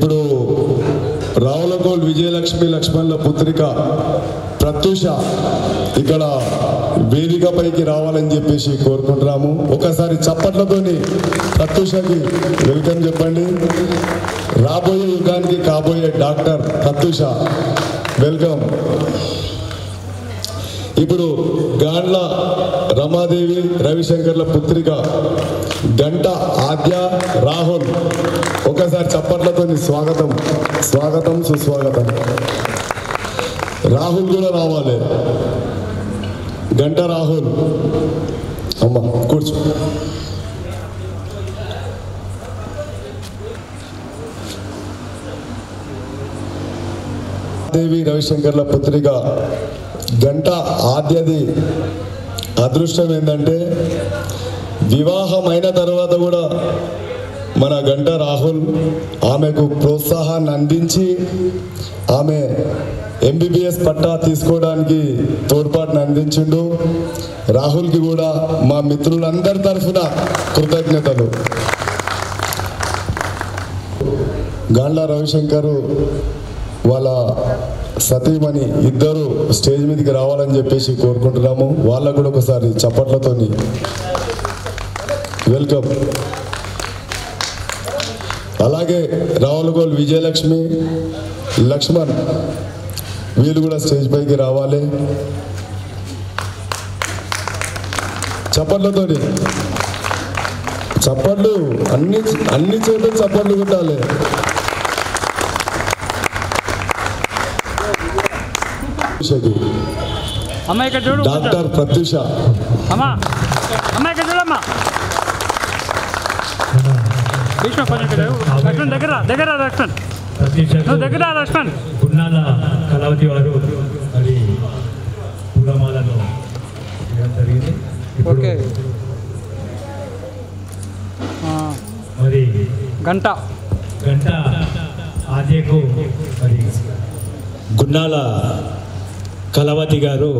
ఇప్పుడు రావులకోల్ విజయలక్ష్మి లక్ష్మణుల పుత్రిక ప్రత్యూష ఇక్కడ వేదికపైకి రావాలని చెప్పేసి కోరుకుంటున్నాము. ఒకసారి చప్పట్లతోని ప్రత్యూషకి వెల్కమ్ చెప్పండి. రాబోయే యుగానికి కాబోయే డాక్టర్ ప్రత్యూష వెల్కమ్. ఇప్పుడు గాండ్ల రమాదేవి రవిశంకర్ల పుత్రిక గంట ఆద్య రాహుల్ ఒకసారి చప్పట్లతో స్వాగతం స్వాగతం సుస్వాగతం. రాహుల్ కూడా రావాలి. గంట రాహుల్ అమ్మ కూర్చో. దేవి రవిశంకర్ల పుత్రిక గంట ఆద్యది అదృష్టం ఏంటంటే వివాహం అయిన తర్వాత కూడా మన గంట రాహుల్ ఆమెకు ప్రోత్సాహాన్ని అందించి ఆమె ఎంబీబీఎస్ పట్టా తీసుకోవడానికి తోడ్పాటును అందించిండు. రాహుల్కి కూడా మా మిత్రులందరి తరఫున కృతజ్ఞతలు. గాండ్ల రవిశంకర్ వాళ్ళ సతీమణి ఇద్దరు స్టేజ్ మీదకి రావాలని చెప్పేసి కోరుకుంటున్నాము. వాళ్ళకు కూడా ఒకసారి చప్పట్లతో వెల్కమ్. అలాగే రావులకోల్ విజయలక్ష్మి లక్ష్మణ్ వీళ్ళు కూడా స్టేజ్ పైకి రావాలి. చప్పట్లతో చప్పట్లు అన్ని చోట్ల చప్పట్లు కొట్టాలి. డాక్టర్ ప్రత్యూష గున్నాల కళావతి వారు మరి పూలమాలను జరిగింది. మరి గంట ఆద్యకు మరి గున్నాల కళావతి గారు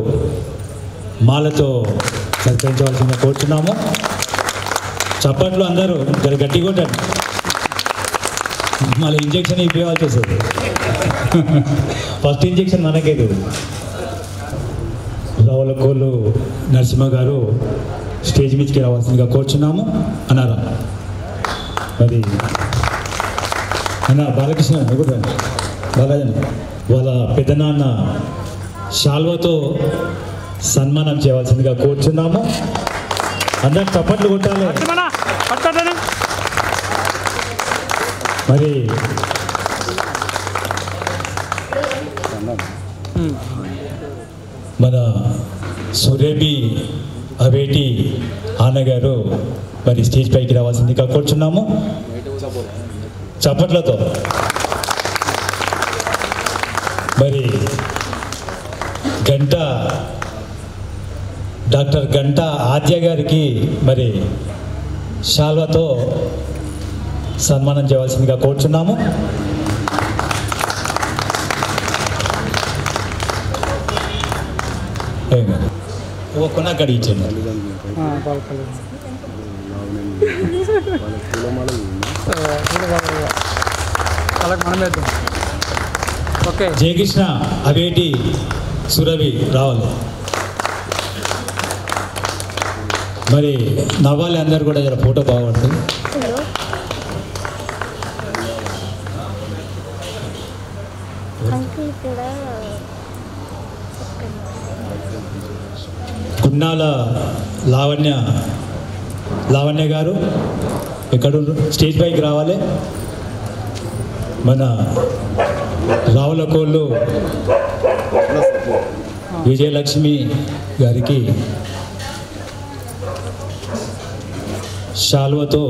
మాలతో సత్కరించవలసిందిగా కోరుతున్నాము. చప్పట్లు అందరూ గట్టి కొట్టండి. మళ్ళీ ఇంజక్షన్ ఇవ్వాల్సి వస్తుంది. ఫస్ట్ ఇంజక్షన్ మనకేదు. రావులకోలు నరసింహ గారు స్టేజ్ మీదకి రావాల్సిందిగా కోరుచున్నాము. అన్నారా మరి అన్న బాలకృష్ణ బాలాజీ వాళ్ళ పెద్దనాన్న శాల్వతో సన్మానం చేయవలసిందిగా కోరుచున్నాము. అందరు చప్పట్లు కొట్టాలి. మరి మన సురేబి అవేటి ఆనగారు మరి స్టేజ్ పైకి రావాల్సిందిగా కోరుచున్నాము. చప్పట్లతో మరి డాక్టర్ గంట ఆద్య గారికి మరి శాల్వతో సన్మానం చేయవలసిందిగా కోరుచున్నాము. కొన్న అక్కడ ఇచ్చాను. జయకృష్ణ అవేటి సురభి రావాలి. మరి నవ్వాలి అందరు కూడా జర ఫోటో బాగుంటుంది. గున్నాల లావణ్య గారు ఎక్కడ స్టేజ్ పైకి రావాలి. మన రావులకోళ్ళు విజయలక్ష్మి గారికి శాల్వతో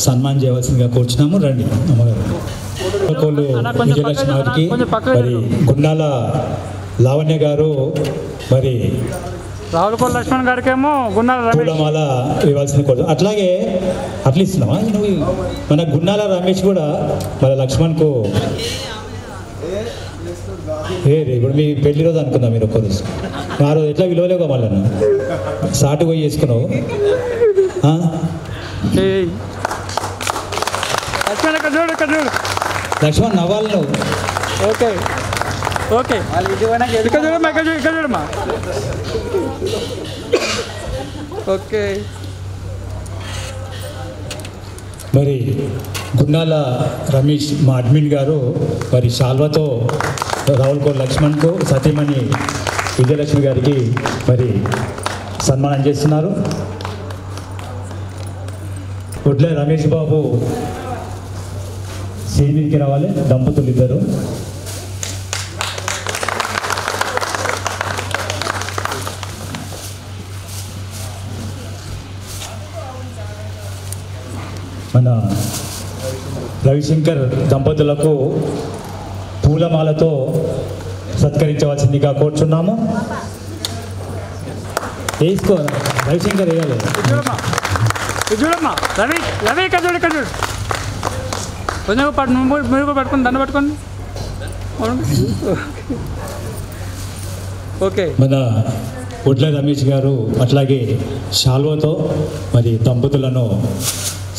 సన్మానం చేయవలసిందిగా కోరుచున్నాము. రండి అమ్మగారు. విజయలక్ష్మి గారికి మరి గుండాల లావణ్య గారు మరి రావులకోల్ లక్ష్మణ్ గారికి ఏమో పూలమాల ఇవ్వాల్సింది కోరు. అట్లాగే అట్లా ఇస్తున్నావా నువ్వు? మన గున్నాల రమేష్ కూడా మన లక్ష్మణ్కు ఇప్పుడు మీ పెళ్లి రోజు అనుకుందా మీరు ఒక్కరోజు ఆ రోజు ఎట్లా విలువలేవు మళ్ళీ సాటు పోయి చేసుకున్నావు. లక్ష్మణ్ ఇక్కడ చూడు లక్ష్మణ్ నవ్వాలి నువ్వు. ఓకే ఓకే ఇక్కడ చూడమ్మా ఇక్కడ చూడమ్మా. ఓకే మరి గున్నాల రమేష్ మా అడ్మిన్ గారు మరి శాల్వతో రావులకోట లక్ష్మణ్కు సతీమణి విజయలక్ష్మి గారికి మరి సన్మానం చేస్తున్నారు. ఒడ్ల రమేష్ బాబు సీనియర్కి రావాలి, దంపతులు ఇద్దరు. మన రవిశంకర్ దంపతులకు పూలమాలతో సత్కరించవలసిందిగా కోరుచున్నాము. వేసుకో రవిశంకర్ వేయాలి. చూడమ్మా రవి ఇక్కడ చూడు. కొంచెం పట్టు మీరు పట్టుకోండి, దండ పట్టుకోండి. ఓకే మన ఒడ్ల రమేష్ గారు అట్లాగే శాల్వతో మరి దంపతులను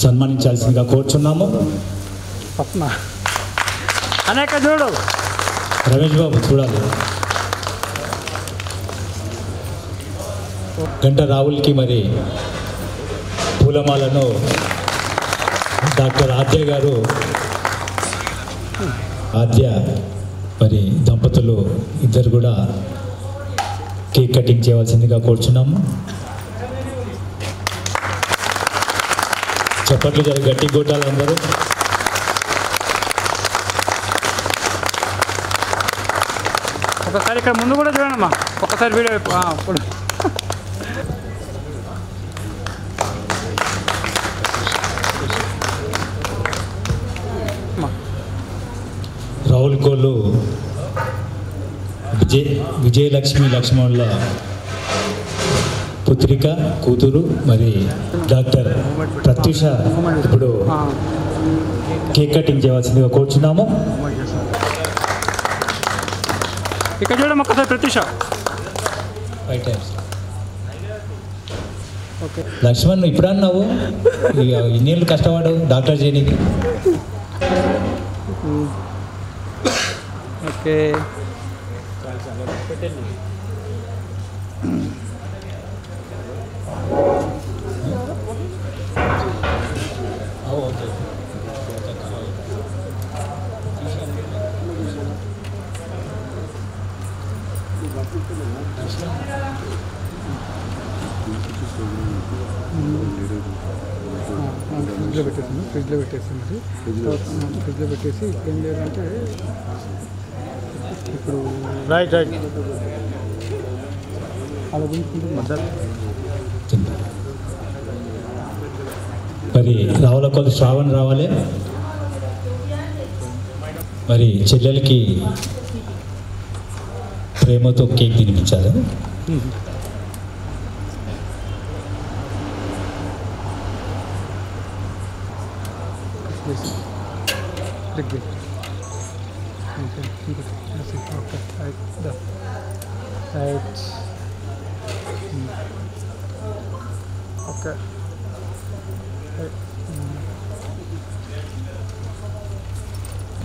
సన్మానించాల్సిందిగా కోరుచున్నాము. పట్న అనేక చూడు రమేష్ బాబు చూడాలి. గంట రాహుల్కి మరి పూలమాలను డాక్టర్ ఆద్య గారు మరి దంపతులు ఇద్దరు కూడా కేక్ కటింగ్ చేయవలసిందిగా కోరుచున్నాము. చప్పట్లు జరిగి గట్టి కొట్టాలి అందరూ. ఒకసారి ఇక్కడ ముందు కూడా చూడండి అమ్మా, ఒకసారి వీడియో ఇప్పుడు రావులకోలు విజయలక్ష్మి లక్ష్మణుల పుత్రిక కూతురు మరి డాక్టర్ ప్రత్యూష ఇప్పుడు కేక్ కటింగ్ చేయవలసిందిగా కోరుచున్నాము. ఇక్కడ చూడమ్మా ఒకసారి ప్రత్యూష. ఓకే లక్ష్మణ్ ఇప్పుడు అన్నావు ఇక ఇన్నేళ్ళు కష్టపడు డాక్టర్ చేయడానికి. ఓకే ఫ్రిడ్జ్లో పెట్టేసి ఏం చేయాలంటే ఇప్పుడు రైట్ అలా మరి రావులకోలు శ్రావణ్ రావాలి. మరి చెల్లెలకి ప్రేమతో కేక్ తినిపించాలి. ఓకే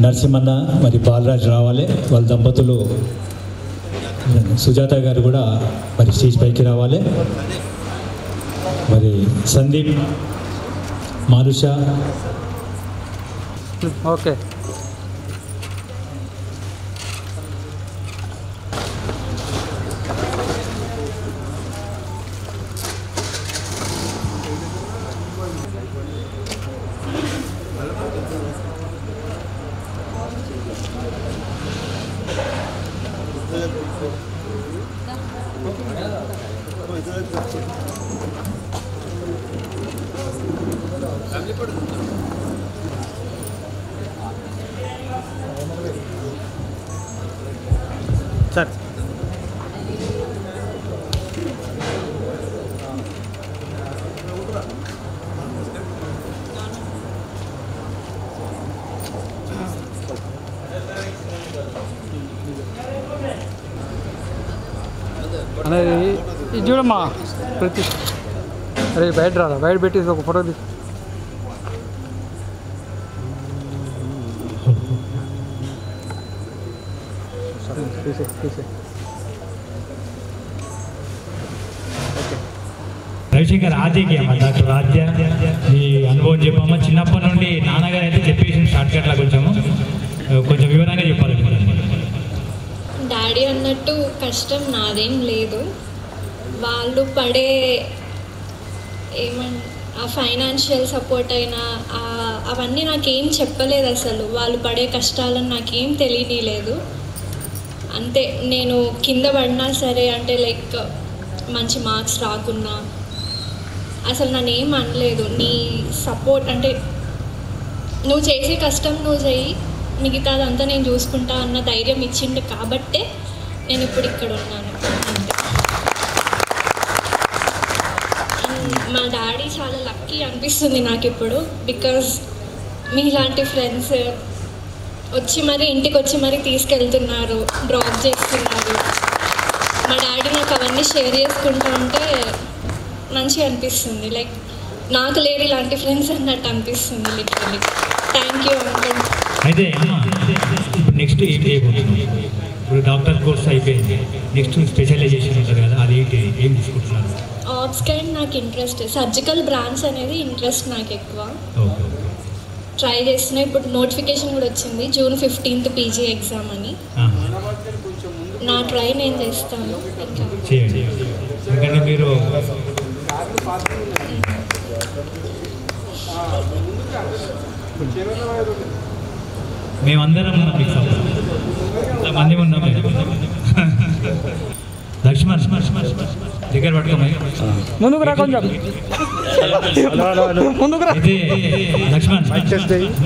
నరసింహన్న మరి బాలరాజ్ రావాలి. వాళ్ళ దంపతులు సుజాత గారు కూడా మరి స్టేజ్ పైకి రావాలి. మరి సందీప్ మానుష ఓకే సార్ అనేది ఇది చూడమ్మా ప్రతి అరే బయట రాదా, బయట పెట్టేసి ఒక ఫోటో తీసు. తీసే రవిశంకర్ ఆద్యకి అమ్మ డాక్టర్ ఆద్య ఈ అనుభవం చెప్పమ్మా. చిన్నప్పటి నుండి నాన్నగారు అయితే చెప్పేసి షార్ట్ కట్లా కొంచెం వివరంగా చెప్పాలి. డాడీ అన్నట్టు కష్టం నాదేం లేదు, వాళ్ళు పడే ఆ ఫైనాన్షియల్ సపోర్ట్ అయినా అవన్నీ నాకేం చెప్పలేదు. అసలు వాళ్ళు పడే కష్టాలను నాకేం తెలియలేదు. అంతే, నేను కింద పడినా సరే అంటే లైక్ మంచి మార్క్స్ రాకున్నా అసలు నన్ను ఏం అనలేదు. నీ సపోర్ట్ అంటే నువ్వు చేసే కష్టం నువ్వు చెయ్యి, మిగతాదంతా నేను చూసుకుంటా అన్న ధైర్యం ఇచ్చిండు కాబట్టే నేను ఇప్పుడు ఇక్కడ ఉన్నాను. మా డాడీ చాలా లక్కీ అనిపిస్తుంది నాకు ఇప్పుడు, బికాజ్ మీలాంటి ఫ్రెండ్స్ వచ్చి మరి ఇంటికి వచ్చి మరి తీసుకెళ్తున్నారు, డ్రాప్ చేస్తున్నారు. మా డాడీ నాకు అవన్నీ షేర్ చేసుకుంటూ ఉంటే మంచిగా అనిపిస్తుంది. లైక్ నాకు లేరు ఇలాంటి ఫ్రెండ్స్ అన్నట్టు అనిపిస్తుంది లిటరల్లీ. Thank you uncle. అయితే ఇప్పుడు నెక్స్ట్ ఏం చేయబోతున్నాం? ఇప్పుడు డాక్టర్ కోర్స్ అయిపోయింది, నెక్స్ట్ స్పెషలైజేషన్ ఉంటుంది కదా, అది ఏం తీసుకుంటున్నారు? ఆబ్స్కాన్ నాకు ఇంట్రెస్ట్, సర్జికల్ బ్రాంచ్ అనేది ఇంట్రెస్ట్ నాకు ఎక్కువ. ట్రై చేస్తున్నా. ఇప్పుడు నోటిఫికేషన్ కూడా వచ్చింది, June 15th పీజీ ఎగ్జామ్ అని. నా ట్రై నేను చేస్తాను. ఎందుకంటే మీరు మేమందరం మంది ఉన్నాం. లక్ష్మణ్ దగ్గర పట్టుకోమని ముందుకు రా, కొంచెం ముందుకు రా. అయితే లక్ష్మణ్,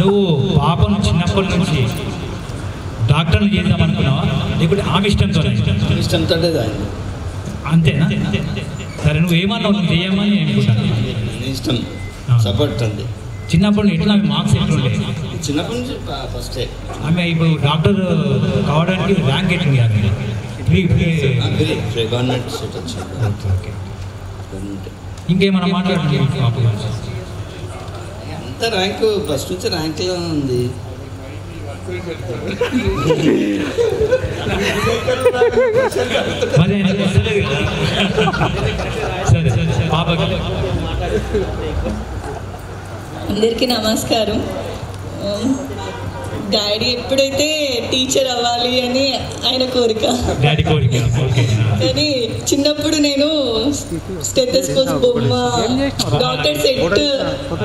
నువ్వు పాపను చిన్నప్పటి నుంచి డాక్టర్ని చేద్దాం అనుకున్నావా, లేకపోతే ఆమె ఇష్టంతో? అంతేనా? సరే, నువ్వు ఏమన్నావు, నువ్వు చేయమని అనుకుంటాను. ఇష్టం, సపోర్ట్ అండి. చిన్నప్పటి నుంచి ఎట్లా మార్క్స్ ఎట్లుండే? చిన్నప్పటి నుంచి ఫస్టే. ఆమె ఇప్పుడు డాక్టర్ కావడానికి ర్యాంక్ ఎట్టింది? గవర్నమెంట్ సీట్ వచ్చింది. ఓకే, ఇంకేమైనా మాట్లాడుతుంది? అంత ర్యాంకు ఫస్ట్ నుంచి ర్యాంక్లో ఉంది. అందరికీ నమస్కారం. డాడీ ఎప్పుడైతే టీచర్ అవ్వాలి అని ఆయన కోరిక, కానీ చిన్నప్పుడు నేను స్టెథోస్కోప్ బొమ్మ డాక్టర్ సెట్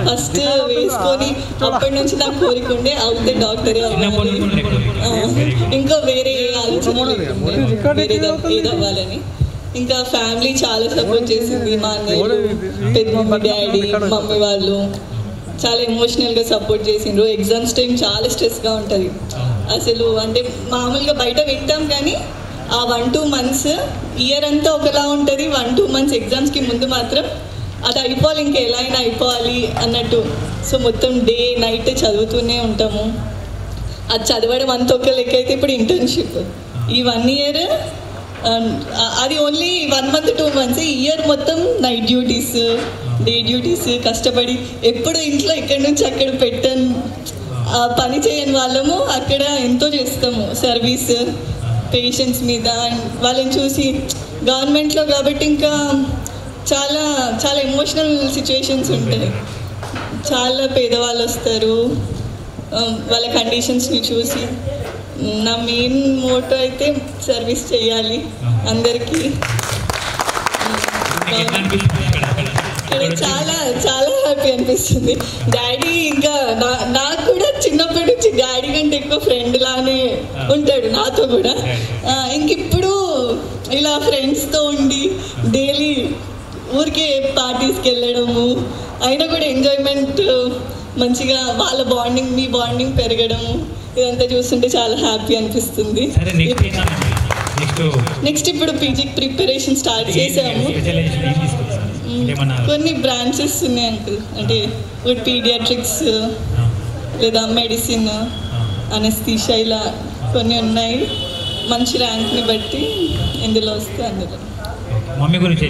ఫస్ట్ వేసుకొని అప్పటి నుంచి నాకు కోరిక ఉండే అవుతే డాక్టరే అవ్వాలి, ఇంకా వేరే ఆలోచన ఏది అవ్వాలని. ఇంకా ఫ్యామిలీ చాలా సపోర్ట్ చేసింది. మా అన్నయ్యలు, పెద్దమమ్మీ, డాడీ, మమ్మీ వాళ్ళు చాలా ఎమోషనల్గా సపోర్ట్ చేసిండ్రు. ఎగ్జామ్స్ టైం చాలా స్ట్రెస్గా ఉంటుంది అసలు. అంటే మామూలుగా బయట వింటాం కానీ ఆ 1-2 months ఇయర్ అంతా ఒకలా ఉంటుంది. 1-2 months ఎగ్జామ్స్కి ముందు మాత్రం అది అయిపోవాలి, ఇంకా ఎలా అయినా అయిపోవాలి అన్నట్టు. సో మొత్తం డే నైట్ చదువుతూనే ఉంటాము. అది చదవడం అంత ఒక లెక్క అయితే ఇప్పుడు ఇంటర్న్షిప్ ఈ 1 year అది ఓన్లీ 1 month 2 months. ఇయర్ మొత్తం నైట్ డ్యూటీస్, డే డ్యూటీస్, కష్టపడి ఎప్పుడు ఇంట్లో ఎక్కడి నుంచి అక్కడ పెట్టాను పని చేయని వాళ్ళము అక్కడ ఎంతో చేస్తాము సర్వీస్ పేషెంట్స్ మీద. వాళ్ళని చూసి గవర్నమెంట్లో కాబట్టి ఇంకా చాలా చాలా ఎమోషనల్ సిచ్యువేషన్స్ ఉంటాయి. చాలా పేదవాళ్ళు వస్తారు, వాళ్ళ కండిషన్స్ని చూసి నా మెయిన్ మోటో అయితే సర్వీస్ చేయాలి అందరికీ. చాలా చాలా హ్యాపీ అనిపిస్తుంది. డాడీ ఇంకా నాకు కూడా చిన్నప్పటి నుంచి డాడీ కంటే ఎక్కువ ఫ్రెండ్ లానే ఉంటాడు నాతో కూడా. ఇంక ఇప్పుడు ఇలా ఫ్రెండ్స్తో ఉండి డైలీ ఊరికే పార్టీస్కి వెళ్ళడము, అయినా కూడా ఎంజాయ్మెంట్ మంచిగా వాళ్ళ బాండింగ్ మీ బాండింగ్ పెరగడము ఇదంతా చూస్తుంటే చాలా హ్యాపీ అనిపిస్తుంది. నెక్స్ట్ ఇప్పుడు పీజీకి ప్రిపరేషన్ స్టార్ట్ చేసాము. కొన్ని బ్రాంచెస్ ఉన్నాయి అంకుల్, అంటే పీడియాట్రిక్స్ లేదా మెడిసిన్, అనస్థీషియా ఇలా కొన్ని ఉన్నాయి. మంచి ర్యాంక్ని బట్టి ఎందులో వస్తే అందులో. మమ్మీ గురించి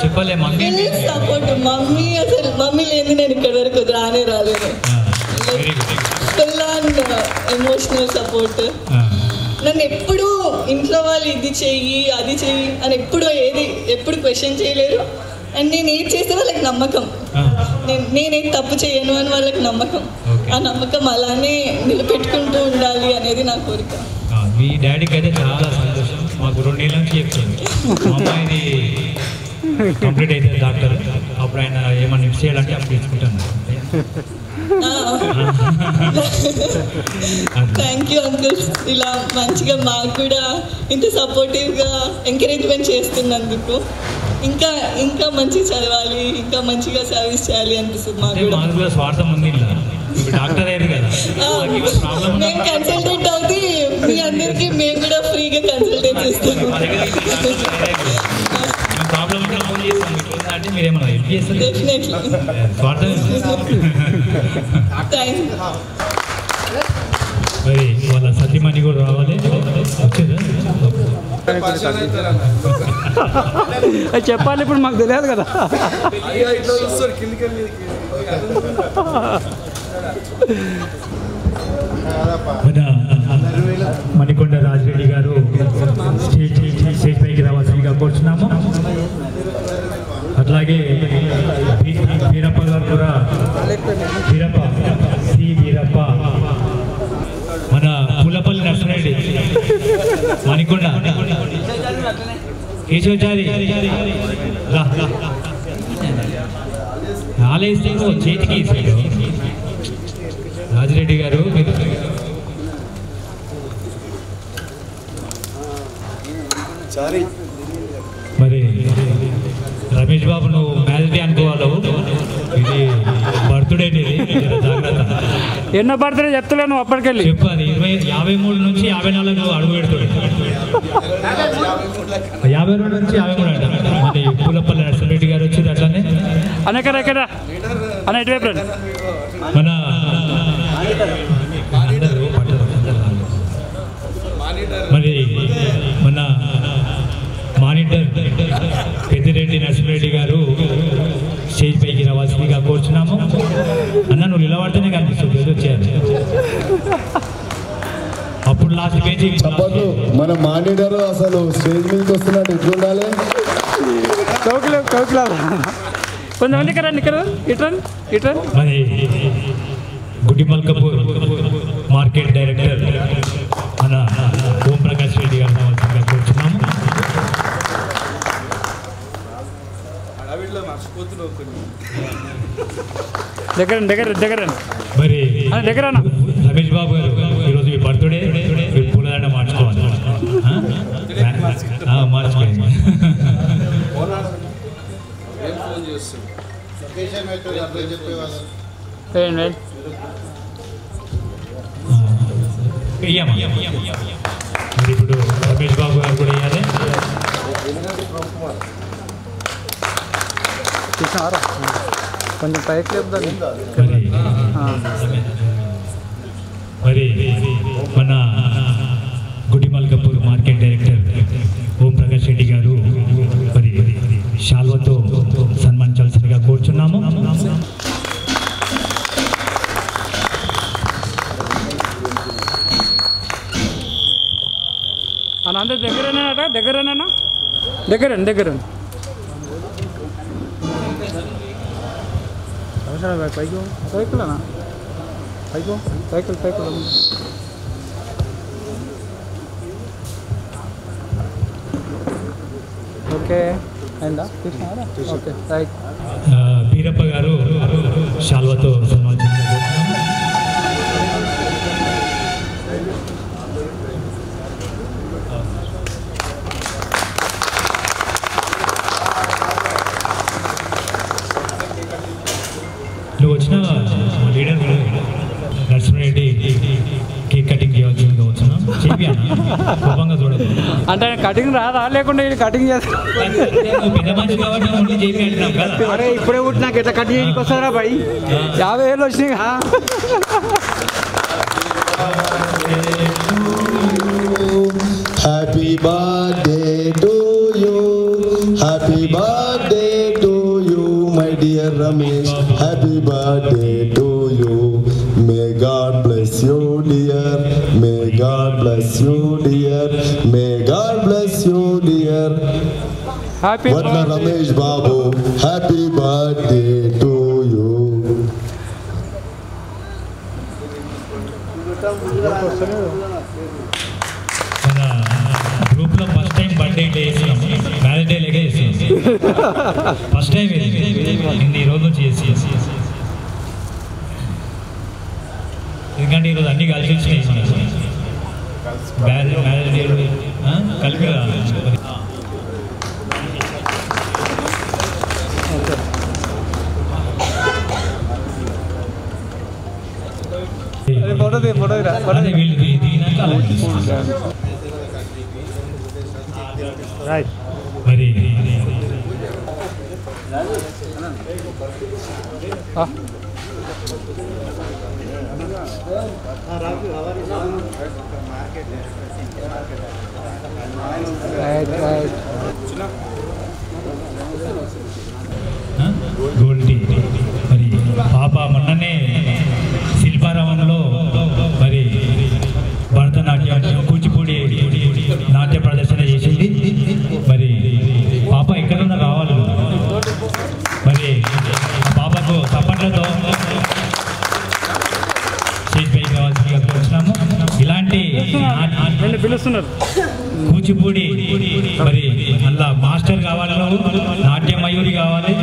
చెప్పలే. మమ్మీ సపోర్ట్, మమ్మీ అసలు మమ్మీ లేని నేను ఇక్కడి వరకు రాలేదు. Full and emotional support. నన్ను ఎప్పుడు ఇంట్లో వాళ్ళు ఇది చెయ్యి అది చెయ్యి అని ఎప్పుడు క్వశ్చన్ చేయలేరు. అండ్ నేను ఏం చేస్తే వాళ్ళకి నమ్మకం, నేనేం తప్పు చేయను అని వాళ్ళకి నమ్మకం. ఆ నమ్మకం అలానే నిలబెట్టుకుంటూ ఉండాలి అనేది నా కోరిక. మీ డాడీకి అయితే చాలా సంతోషం. మాకు 2 ఏళ్ళ నుంచి చెప్తుంది మా అమ్మాయిది కంప్లీట్ అయితే డాక్టర్, అప్పుడు ఆయన ఏమన్నా మిస్ చేయాలంటే అప్పుడు తీసుకుంటాను. థ్యాంక్ యూ అంకుల్, ఇలా మంచిగా మాకు కూడా ఇంత సపోర్టివ్గా ఎంకరేజ్మెంట్ చేస్తున్నందుకు. ఇంకా ఇంకా మంచిగా చదవాలి, ఇంకా మంచిగా సర్వీస్ చేయాలి అనిపిస్తుంది మాకు కూడా. స్వార్థం ఉంది, డాక్టర్ అయ్యారు కదా, మేము కన్సల్టెంట్ అవుతే మీ అందరికీ మేము కూడా ఫ్రీగా కన్సల్టెంట్ ఇస్తాము. డెఫినెట్లీ. మరి వాళ్ళ సత్యమణి కూడా రావాలి. చెప్పాలి, ఇప్పుడు మాకు తెలియదు కదా. మణికొండ రాజిరెడ్డి గారు స్టేజ్ పైకి రావాల్సిందిగా కోరుచున్నాము. అట్లాగే వీరప్ప గారు కూడా, వీరప్ప మన పుల్లపల్లి నర్సరెడ్డి మణికొండ కేశవచారి ఆలయిస్తే చేతికి ఇస్తాడు రాజిరెడ్డి గారు. మరి రమేష్ బాబు నువ్వు మ్యారేజ్ అనుకోవాలి, ఇది బర్త్డే జాగ్రత్త. ఎన్నో బర్త్డే చెప్తలేను అప్పటికెళ్ళి చెప్పాలి. 53 నుంచి 54 అడుగు పెడుతుంది, 52 నుంచి 53 అంట. మరి పుల్లపల్లి నరసింహరెడ్డి గారు వచ్చేది అట్లానే ఎక్కడ అన్న ఇటువైపు రండి. మన మరి మన మానిటర్ పెద్దిరెడ్డి నరసింహరెడ్డి గారు స్టేజ్ పైకి రావాల్సిందిగా కోరుచున్నాము. అన్న నువ్వు నిలబడితేనే కనిపిస్తుంది, ఏదో వచ్చేయాలి. అప్పుడు లాస్ట్ పేజీ చెప్పదు. మన మానిటర్ అసలు స్టేజ్ మీదకి వస్తున్నట్టు ఎట్లుండాలి? కౌకిలా కొంతమంది ఇక్కడ రండి, ఇట్రా. మరి గుడిమల్కపూర్ మార్కెట్ డైరెక్టర్ మన ఓం ప్రకాష్ రెడ్డి గారు రావాల్సిందిగా కోరుచున్నాము. దగ్గర మరి రమేష్ బాబు గారు ఈరోజు మీ బర్త్డే, మీరు పూలదండ మార్చుకోవాలి. మార్చుకోండి. మరి ఇప్పుడు రమేష్ బాబు గారు కూడా వేయాలి. కొంచెం పైకి లేపుదాన్ని. మరి మన గుడిమల్కపూర్ మార్కెట్ డైరెక్టర్ ఓం ప్రకాష్ రెడ్డి గారు మరి శాల్వతో సన్మానించాల్సిందిగా కోరుచున్నాము. అందరు దగ్గరేనా దగ్గర సైకిల్ ఓకే అయిందా? Okay right. వీరప్ప గారు శాల్వతో సన్మానించాల్సిందిగా నువ్వు వచ్చిన లీడర్ నరసింహరెడ్డి కేక్ కటింగ్ చేయాల్సిందిగా వచ్చినా కోపంగా చూడదు. అంటే కటింగ్ రాదా, లేకుండా కటింగ్ చేస్తా? పెద్ద మనిషి కాబట్టి చేపి అంటున్నాం కదా. అరే ఇప్పుడే పుట్టి నాకు ఎట్లా కట్ చేయడానికి వస్తారా భయ్? 50 ఏళ్ళు వచ్చినాయి. Happy birthday to you, happy birthday to you my dear Ramesh, happy birthday to you, may God bless bless you, dear. May God bless you, dear. Happy Varna birthday. Ramesh Babu, happy birthday to you. మన గ్రూప్లో first time birthday day చేసినాం, marriage day లేకే చేసినాం. First time ఇన్ని రోజు నుంచి చేసి ఎందుకంటే ఈరోజు అన్నీ కలిసి వచ్చినాయి. మ్యారేజ్ డే కలిపి అదే వీళ్ళు దిగినాక మరి గోల్డీ మరి పాప మొన్ననే శిల్పారామంలో మరి భరతనాట్యం కూచిపూడి నాట్య ప్రదర్శన చేసింది. మరి పాప ఎక్కడున్నా రావాలి. మరి పాపకు తప్పట్లతో స్టేజ్ పైకి కావాల్సిందిగా కోరుచున్నాము. ఇలాంటి పిలుస్తున్నారు కూచిపూడి మరి మళ్ళా మాస్టర్ కావాలి, నాట్య మయూరి కావాలి,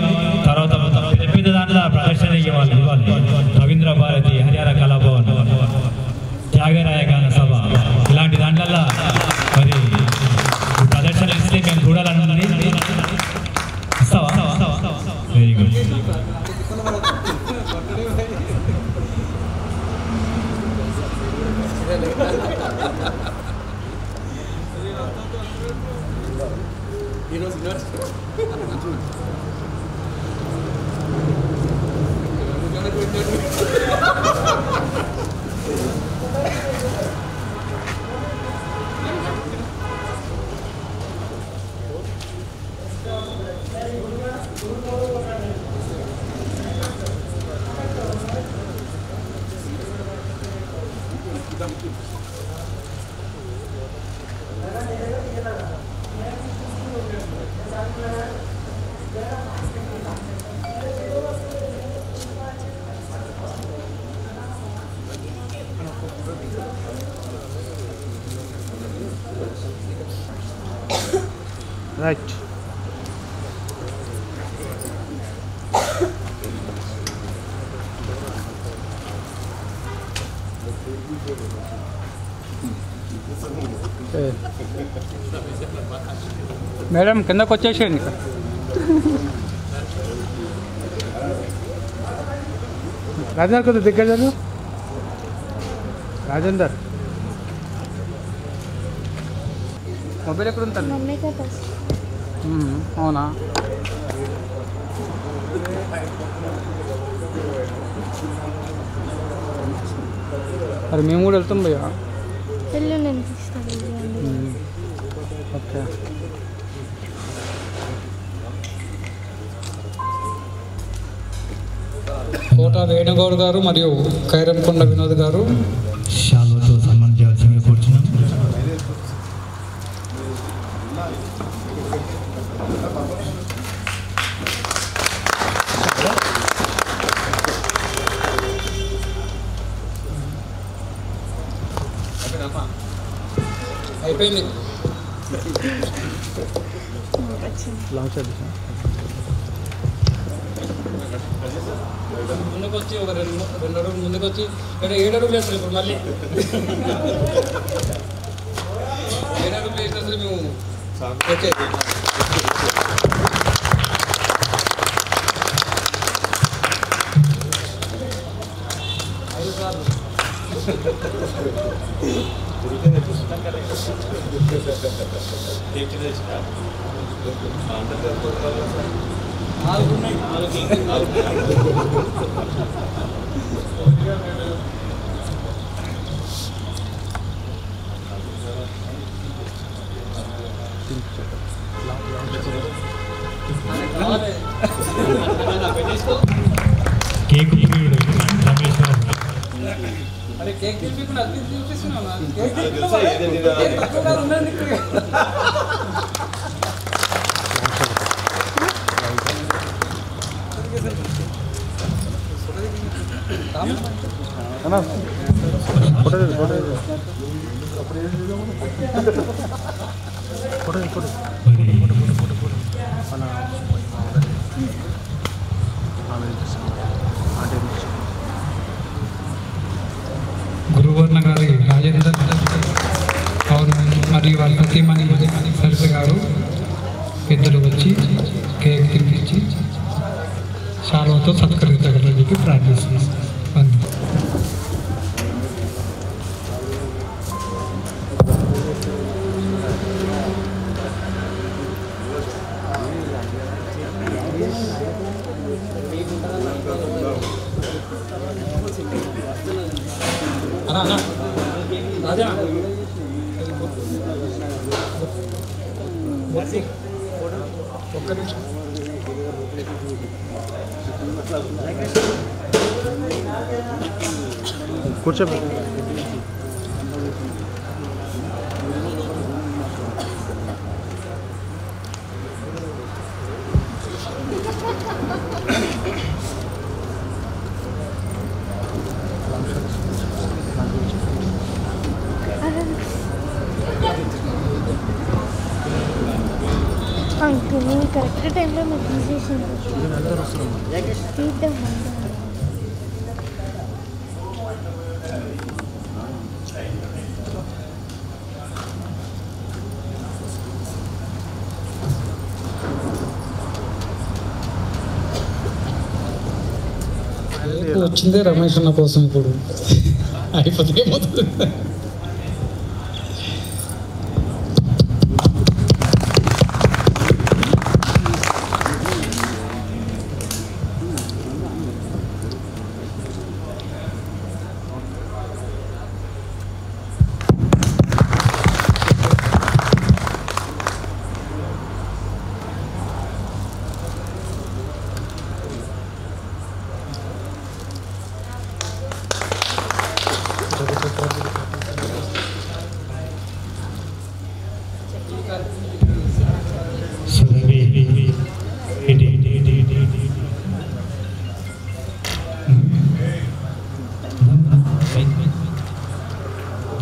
తర్వాత పెద్ద పెద్ద దాంట్లో ప్రదర్శన ఇవ్వాలి. రవీంద్ర భారతి, హరిహర కళాభవన్, త్యాగరాయ గాన సభ ఇలాంటి దాంట్లో మరి ప్రదర్శన ఇస్తే మేము చూడాలన్నది. ఇస్తావా? Very good. రైట్. మేడం కిందకు వచ్చేసేయండి. రాజేందర్ కొద్దిగా దగ్గర జరుగు. రాజేందర్ మొబైల్ ఎక్కడ ఉంటుంది? అవునా? మరి మేము కూడా వెళ్తాం భయ్యా. ఓకే. కోట వేణుగౌడ్ గారు మరియు ఖైరంకొండ వినోద్ గారు శాలువతో సన్మానించవలసిందిగా కూర్చున్నాం. అయిపోయింది. లాంగ్ సైడ్ ముందుకు వచ్చి ఒక రెండు అడుగులు ముందుకు వచ్చి 7 అడుగులు వేస్తారు. ఇప్పుడు మళ్ళీ 7 అడుగులు వేసిన అసలు మేము ఓకే. కేక్ ప్రియుడు రమేష్ గారు అరే కేక్ తినిపించుకున్నా అది తినిపిస్తున్నాను కేక్ తినిపిస్తున్నా ఉండండి గురువర్ణ గారి రాజేందర్ మరియు వారి సతీమణి సరిత గారు ఇద్దరు వచ్చి కేక్ తినిపించి శాలువతో సత్కరించగలని చెప్పి ప్రార్థిస్తున్నాం. రాజా ఒక్క నిమిషం కూర్చో అంకుల్ నేను కరెక్ట్ టైంలో మీకు తీసేసింది తీద్దాం వచ్చిందే రమేష్ అన్న కోసం ఇప్పుడు అయిపోతే ఏమవుతుంది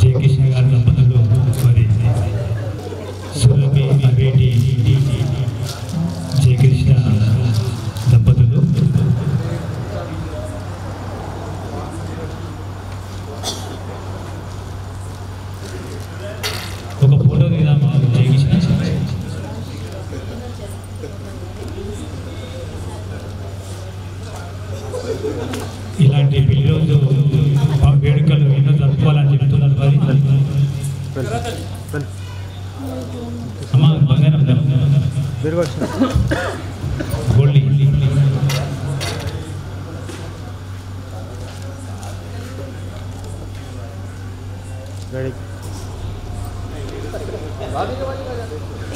జయకృష్ణ గారి దంపతులు మరి సురభి అవేటి జయకృష్ణ దంపతులు ఒక ఫోటో తీద్దామా జయకృష్ణ? ఇలాంటి పెళ్లి రోజు వేడుకలు ఎన్నో జరుపుకోవాలని చెప్తున్నారు. మరి అమ్మా బంగారం గోల్డ్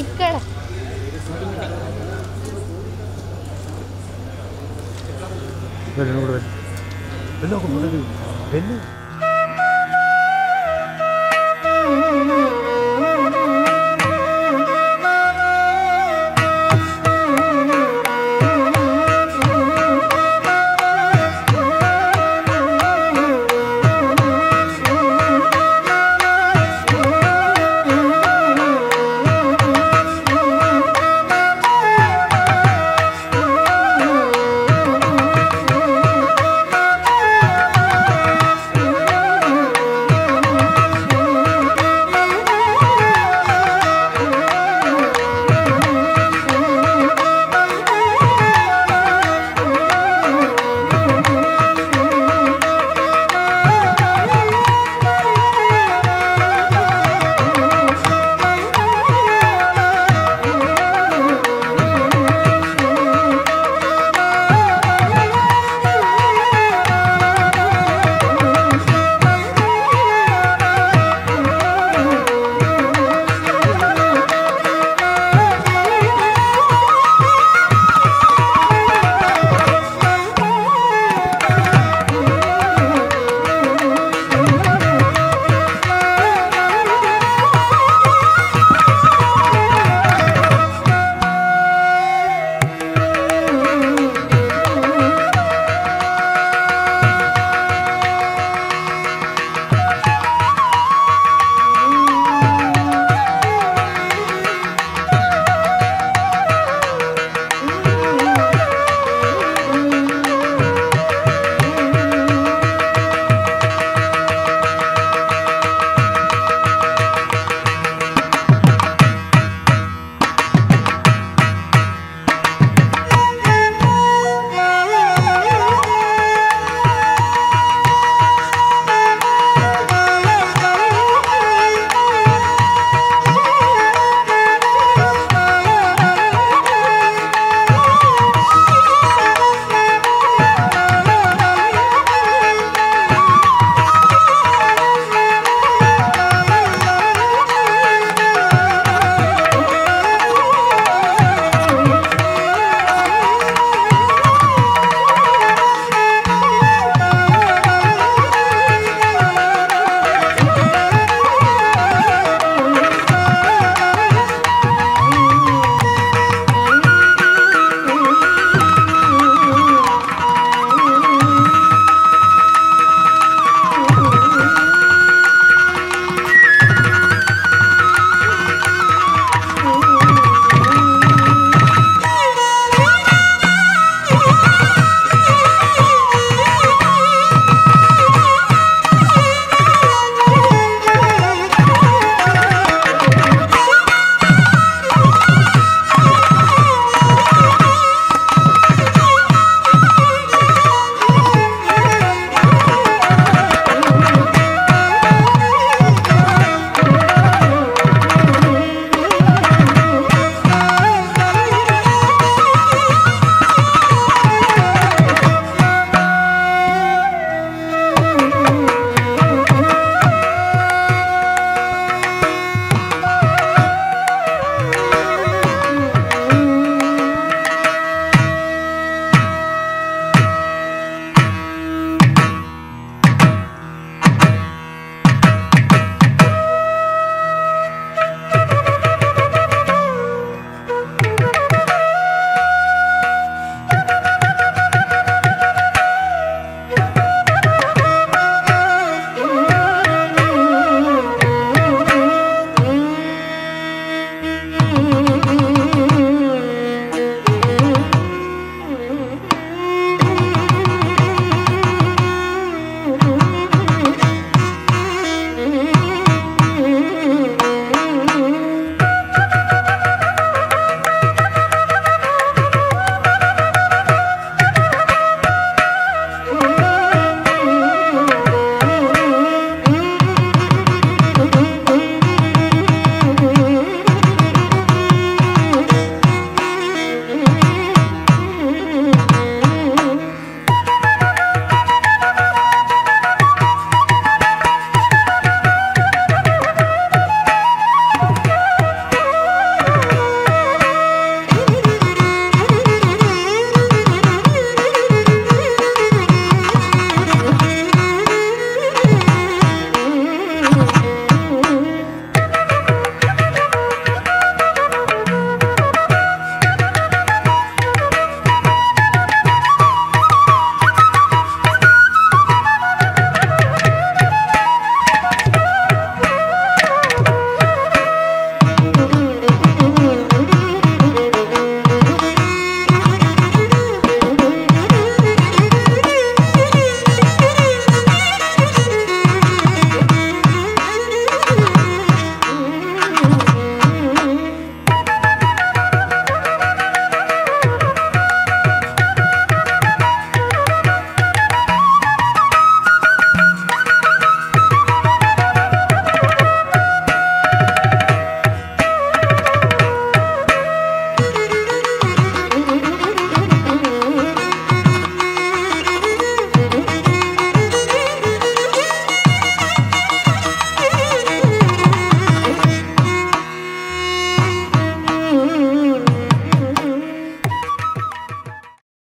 ఇక్కడ వెళ్ళి ఒక వెళ్ళి